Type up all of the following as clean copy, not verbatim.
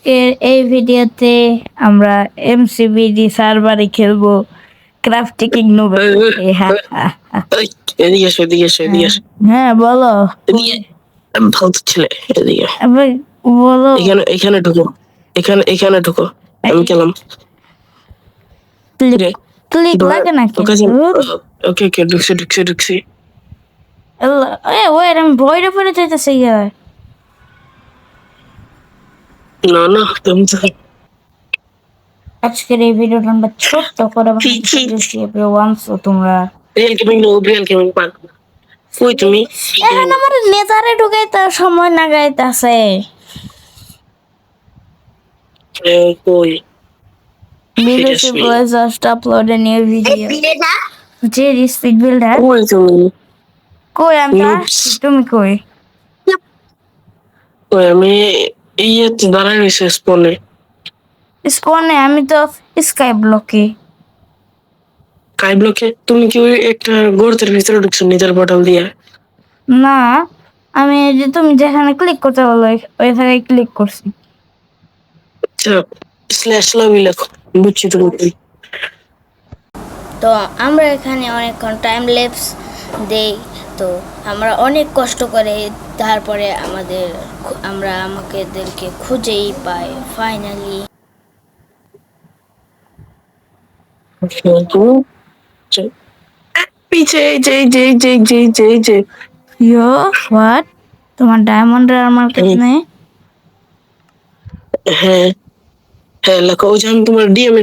আজকের এই ভিডিওতে আমরা এমসিবিডি সার্ভারে খেলবো ক্রাফটি কিং নোবেল। এদিকে এসো, এদিকে এসো, এদিকে এসো। হ্যাঁ বলো। এদিকে ফালতু ছেলে, এদিকে আবার বলো। এখানে ঢুকো, এখানে ঢুকো। আমি গেলাম। ক্লিক লাগে না কিন্তু। ওকে ওকে, ঢুকছি। ওয়েট, আমি ভয়টা পড়ে যাইতেছি। না তুমি তো আজকের এই ভিডিওটা আমরা ছোট্ট করে বানাচ্ছি এভরিওয়ান। সো তোমরা রিয়েল গেমিং পার্ক। কই তুমি? এখন আমার নেজারে ঢুকাইতে সময় না গাইতেছে। কই BBC boys just upload a new video. Jerry speed builder. কই তুমি? কই আমি তো আসছি, তুমি কই? কই আমি ইয়েতে দাঁড়ায় রয়েছে স্পনে। স্পনে আমি তো স্কাই ব্লকে। স্কাই ব্লকে? তুমি কি ওই একটা গর্তের ভিতরে ঢুকছো নিজের বটল দিয়ে? না, আমি যে তুমি যেখানে ক্লিক করতে বলো ওই জায়গায় ক্লিক করছি। আচ্ছা, স্ল্যাশ লাভি লেখো, বুঝছি তুমি। তো আমরা এখানে অনেকক্ষণ টাইম ল্যাপস দেই। তো আমরা অনেক কষ্ট করে তারপরে আমরা আমাদেরকে খুঁজেই পাই ফাইনালি। পিছে যে ইয়ো হোয়াট, তোমার ডায়মন্ডের আর্মার নেই? হ্যাঁ লেখো। ওই যে আমি তোমার ডিএমএ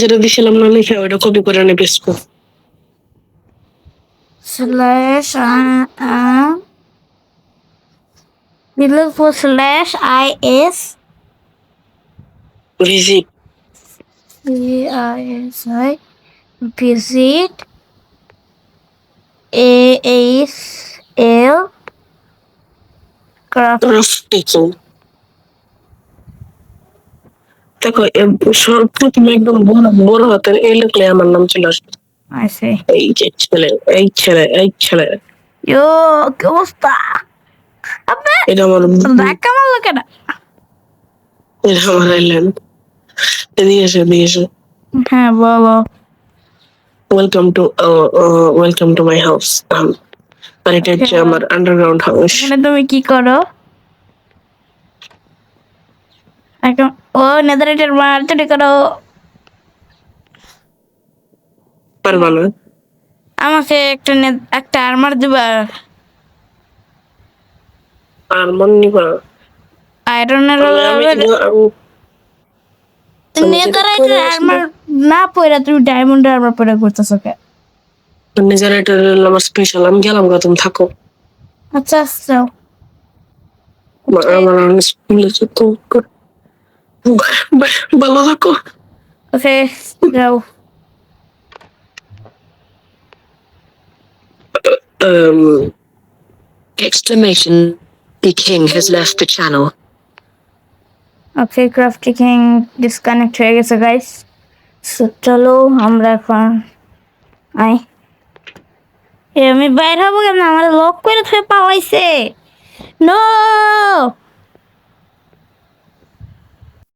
যেটা দিছিলাম না লিখে, ওইটা কপি করে নে পেস্ট কর। Slash look for slash is visit VISI visit ASL crafting. দেখো সর্বপ্রথমে একদম বড় হাতের এই লিখলে আমার নাম চলে আসবে। I see. এই ছেলে Yo, কি অবস্থা? আবে এটা আমার ধাক্কা মারলো কেন? আইল্যান্ড। এদিকে এসো। হ্যাঁ বলো। Welcome to my house. আর এটা হচ্ছে আমার আন্ডারগ্রাউন্ড হাউস। এখানে তুমি কি করো? এখন নেদারেটের মারচুরি করো। পারবা না? আমাকে একটা আর্মার দিবা। আর্মার নিবা? আয়রনের নেদারেটের আর্মার না পয়রা তুমি ডায়মন্ডের আর্মার পরে করতেছো কে? নেদারেটের আমার স্পেশাল। আমি গেলাম গা, তুমি থাকো। আচ্ছা আচ্ছা। আমার স্কুলে যেত। ভালো থাকো। ওকে যাও। Exclamation. The king has left the channel. Okay, crafty king disconnect হয়ে গেছে গাইস। সো চলো আমরা এখন আমি বাইর হবো কেন? আমার লক করে পালাইছে। নো